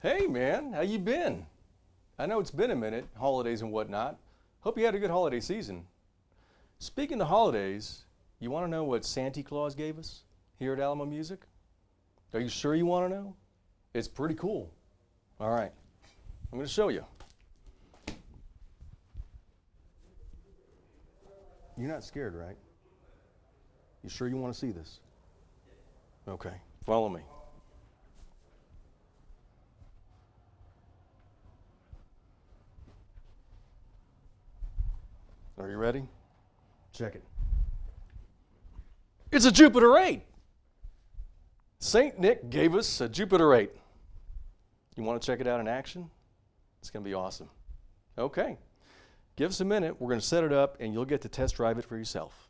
Hey man, how you been? I know it's been a minute, holidays and whatnot. Hope you had a good holiday season. Speaking of holidays, you want to know what Santa Claus gave us here at Alamo Music? Are you sure you want to know? It's pretty cool. All right, I'm going to show you. You're not scared, right? You sure you want to see this? Okay, follow me. Are you ready? Check it. It's a Jupiter 8. Saint Nick gave us a Jupiter 8. You want to check it out in action? It's going to be awesome. Okay. Give us a minute. We're going to set it up, and you'll get to test drive it for yourself.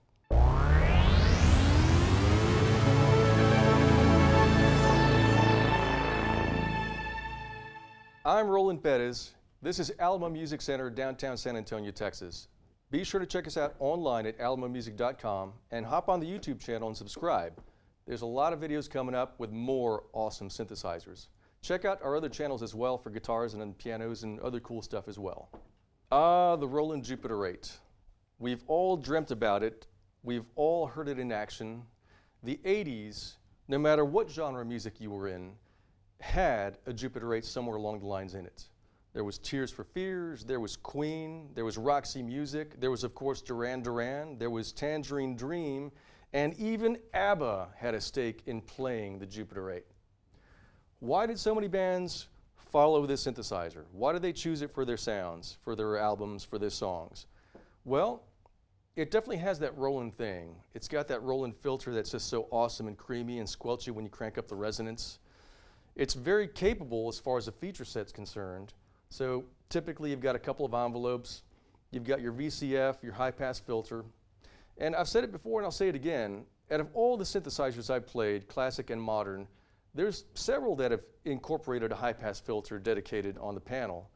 I'm Roland. This is Alamo Music Center, downtown San Antonio, Texas. Be sure to check us out online at alamomusic.com and hop on the YouTube channel and subscribe. There's a lot of videos coming up with more awesome synthesizers. Check out our other channels as well for guitars and pianos and other cool stuff as well. The Roland Jupiter 8. We've all dreamt about it. We've all heard it in action. The 80s, no matter what genre of music you were in, had a Jupiter 8 somewhere along the lines in it. There was Tears for Fears, there was Queen, there was Roxy Music, there was of course Duran Duran, there was Tangerine Dream, and even ABBA had a stake in playing the Jupiter 8. Why did so many bands follow this synthesizer? Why did they choose it for their sounds, for their albums, for their songs? Well, it definitely has that Roland thing. It's got that Roland filter that's just so awesome and creamy and squelchy when you crank up the resonance. It's very capable as far as the feature set's concerned. So typically you've got a couple of envelopes, you've got your VCF, your high-pass filter, and I've said it before and I'll say it again, out of all the synthesizers I've played, classic and modern, there's several that have incorporated a high-pass filter dedicated on the panel.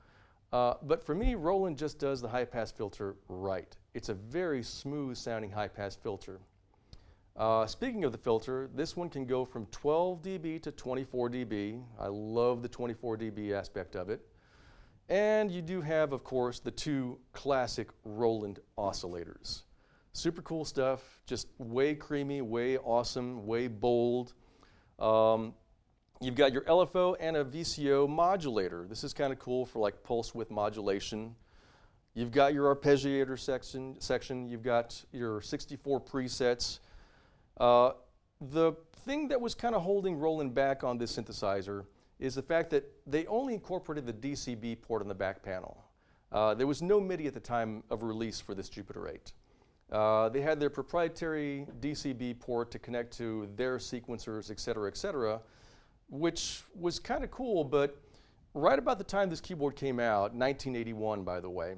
But for me, Roland just does the high-pass filter right. It's a very smooth-sounding high-pass filter. Speaking of the filter, this one can go from 12 dB to 24 dB. I love the 24 dB aspect of it. And you do have, of course, the two classic Roland oscillators. Super cool stuff, just way creamy, way awesome, way bold. You've got your LFO and a VCO modulator. This is kind of cool for like pulse width modulation. You've got your arpeggiator section. You've got your 64 presets. The thing that was kind of holding Roland back on this synthesizer is the fact that they only incorporated the DCB port on the back panel. There was no Midi at the time of release for this Jupiter 8. They had their proprietary DCB port to connect to their sequencers, et cetera, which was kind of cool, but right about the time this keyboard came out, 1981 by the way,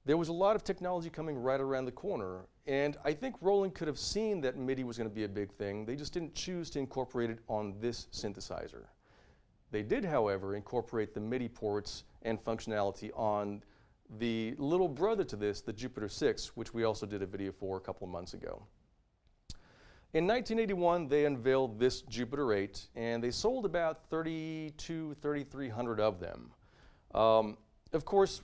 there was a lot of technology coming right around the corner, and I think Roland could have seen that Midi was going to be a big thing. They just didn't choose to incorporate it on this synthesizer. They did, however, incorporate the Midi ports and functionality on the little brother to this, the Jupiter 6, which we also did a video for a couple of months ago. In 1981, they unveiled this Jupiter 8, and they sold about 3,300 of them. Of course,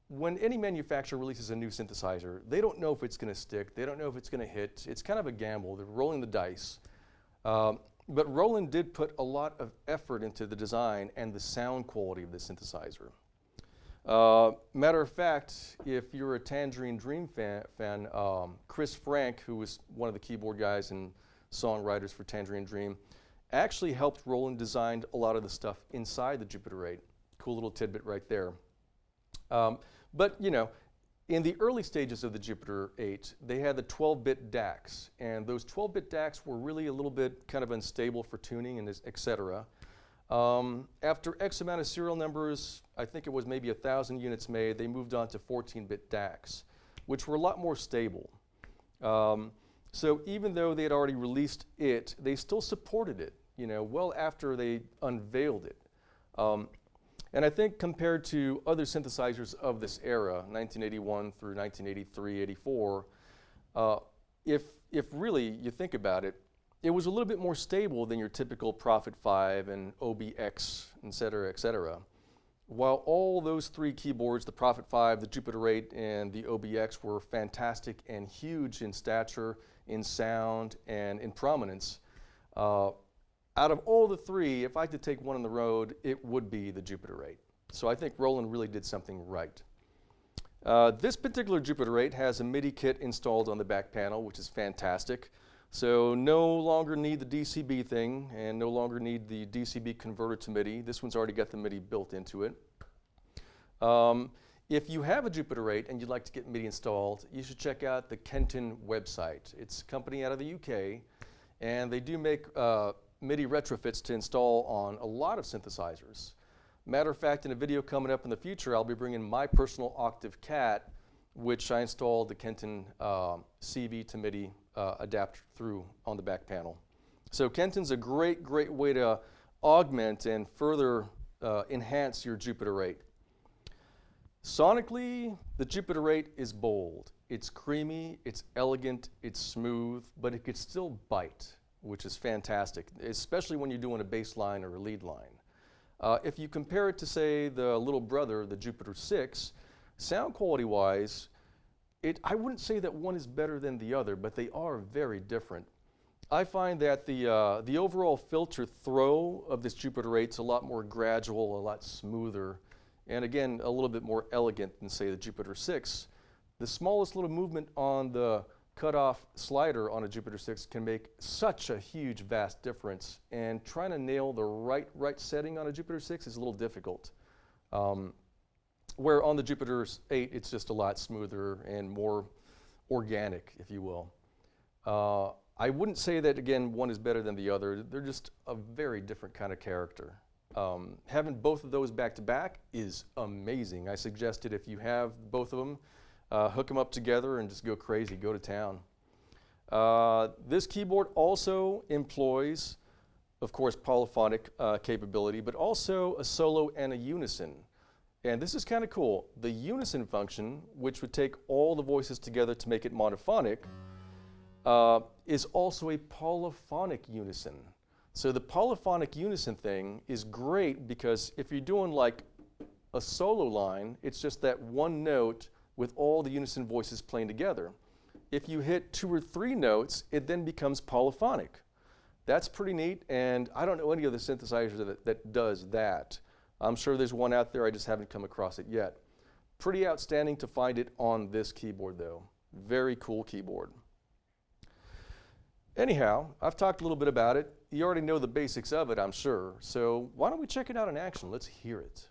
when any manufacturer releases a new synthesizer, they don't know if it's going to stick, they don't know if it's going to hit. It's kind of a gamble. They're rolling the dice. But Roland did put a lot of effort into the design and the sound quality of the synthesizer. Matter of fact, if you're a Tangerine Dream fan, Chris Frank, who was one of the keyboard guys and songwriters for Tangerine Dream, actually helped Roland design a lot of the stuff inside the Jupiter 8. Cool little tidbit right there. But you know, in the early stages of the Jupiter 8, they had the 12-bit DACs, and those 12-bit DACs were really a little bit kind of unstable for tuning and et cetera. After X amount of serial numbers, I think it was maybe 1,000 units made, they moved on to 14-bit DACs, which were a lot more stable. So even though they had already released it, they still supported it, you know, well after they unveiled it. And I think compared to other synthesizers of this era, 1981 through 1983, 84, if really you think about it, it was a little bit more stable than your typical Prophet 5 and OBX, et cetera, et cetera. While all those three keyboards, the Prophet 5, the Jupiter 8, and the OBX were fantastic and huge in stature, in sound, and in prominence, out of all the three, if I had to take one on the road, it would be the Jupiter 8. So I think Roland really did something right. This particular Jupiter 8 has a Midi kit installed on the back panel, which is fantastic. So no longer need the DCB thing and no longer need the DCB converter to Midi. This one's already got the Midi built into it. If you have a Jupiter 8 and you'd like to get Midi installed, you should check out the Kenton website. It's a company out of the UK, and they do make Midi retrofits to install on a lot of synthesizers. Matter of fact, in a video coming up in the future, I'll be bringing my personal Octave Cat, which I installed the Kenton CV to Midi adapter through on the back panel. So Kenton's a great way to augment and further enhance your Jupiter 8. Sonically, the Jupiter 8 is bold. It's creamy, it's elegant, it's smooth, but it could still bite, which is fantastic, especially when you're doing a bass line or a lead line. If you compare it to, say, the little brother, the Jupiter 6, sound quality-wise, I wouldn't say that one is better than the other, but they are very different. I find that the overall filter throw of this Jupiter 8 is a lot more gradual, a lot smoother, and again, a little bit more elegant than, say, the Jupiter 6. The smallest little movement on the cutoff slider on a Jupiter 6 can make such a huge, vast difference, and trying to nail the right setting on a Jupiter 6 is a little difficult. Where on the Jupiter 8, it's just a lot smoother and more organic, if you will. I wouldn't say that, again, one is better than the other. They're just a very different kind of character. Having both of those back to back is amazing. I suggest it if you have both of them, hook them up together and just go crazy, go to town. This keyboard also employs, of course, polyphonic capability, but also a solo and a unison. And this is kind of cool. The unison function, which would take all the voices together to make it monophonic, is also a polyphonic unison. So the polyphonic unison thing is great because if you're doing like a solo line, it's just that one note with all the unison voices playing together. If you hit 2 or 3 notes, it then becomes polyphonic. That's pretty neat, and I don't know any other synthesizer that does that. I'm sure there's one out there, I just haven't come across it yet. Pretty outstanding to find it on this keyboard though. Very cool keyboard. Anyhow, I've talked a little bit about it. You already know the basics of it, I'm sure. So why don't we check it out in action? Let's hear it.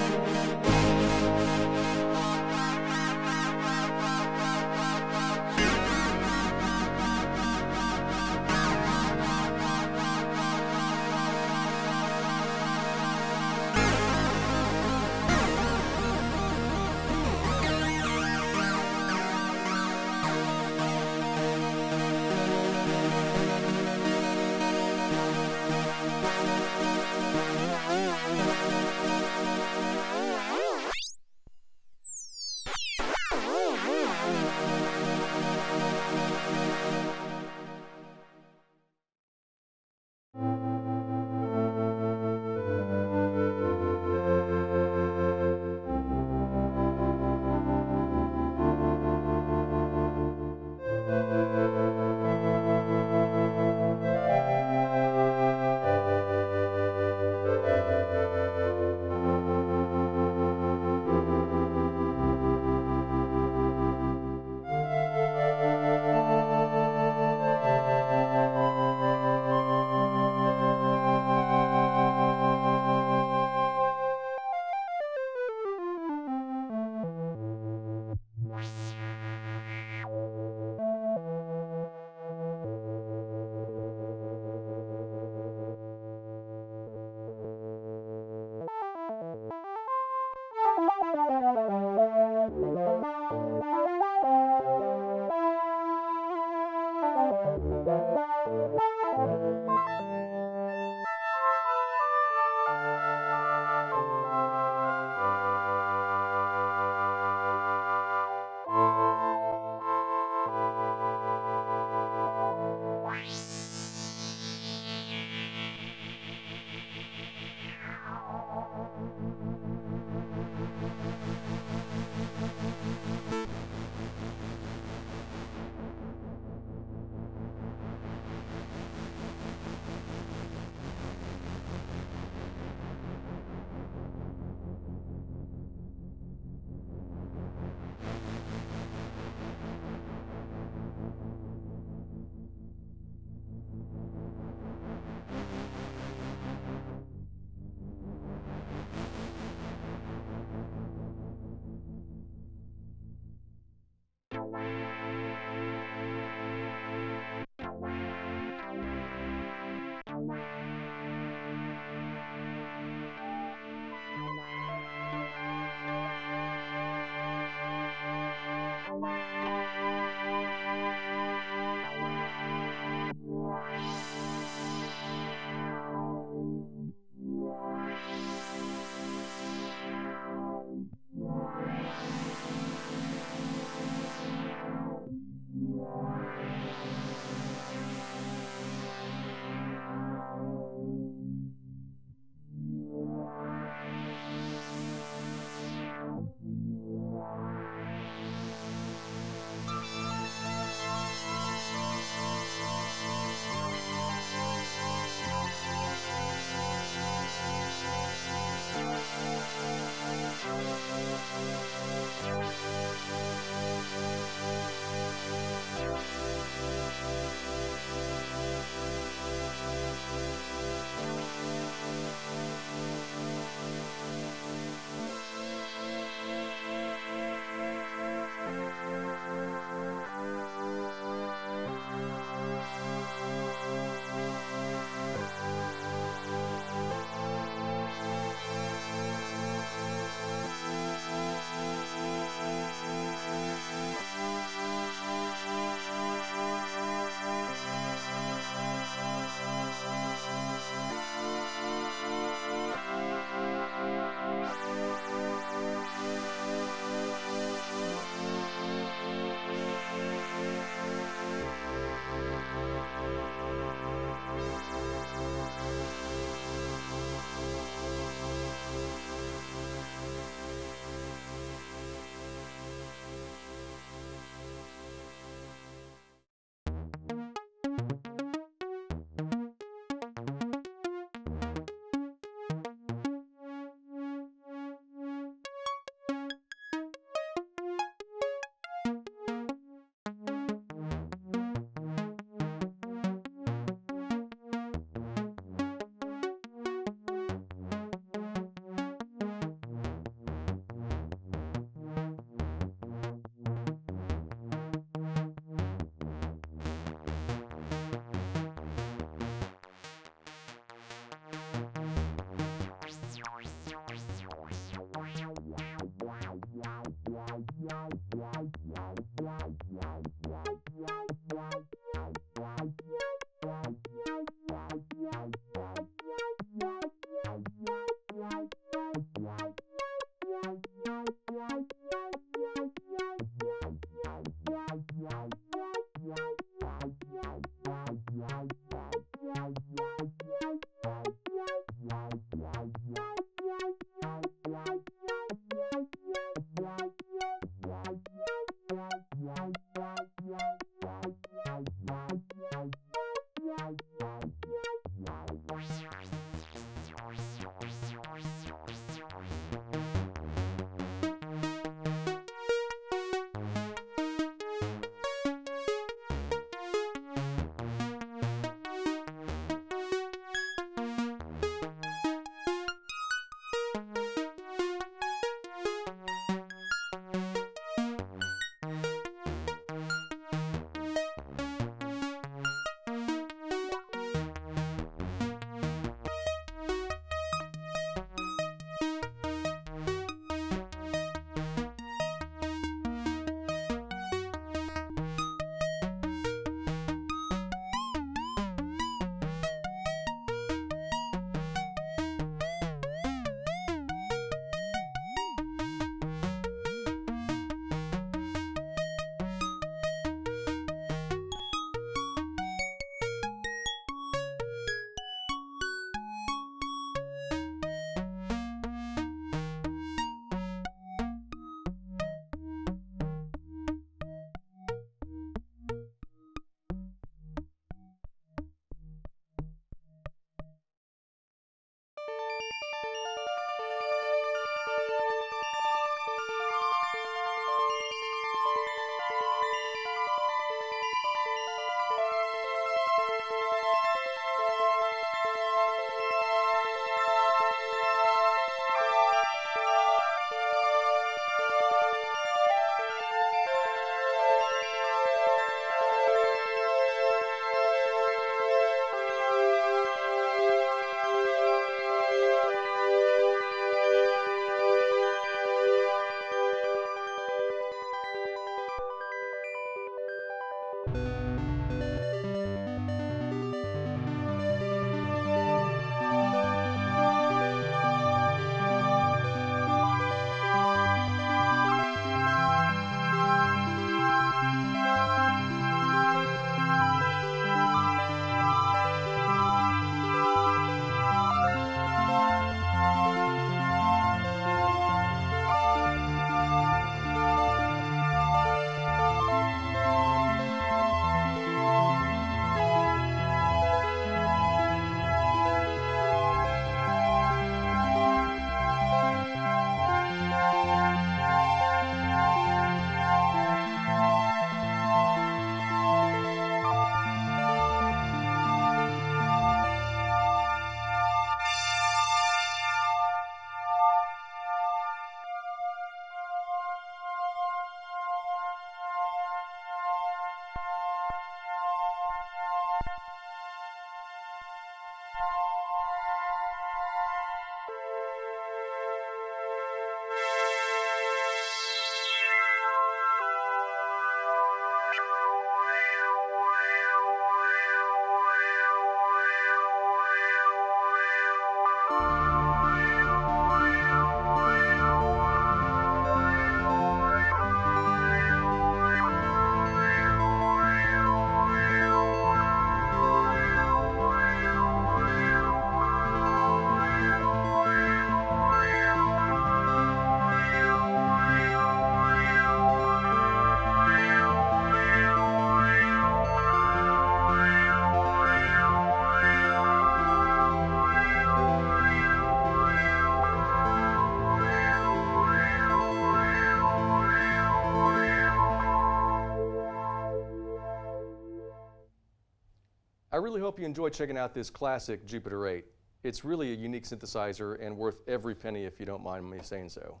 I really hope you enjoyed checking out this classic Jupiter 8. It's really a unique synthesizer and worth every penny if you don't mind me saying so.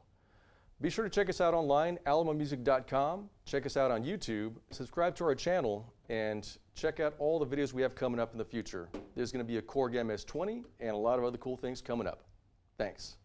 Be sure to check us out online, alamomusic.com. Check us out on YouTube, subscribe to our channel, and check out all the videos we have coming up in the future. There's going to be a Korg MS-20 and a lot of other cool things coming up. Thanks.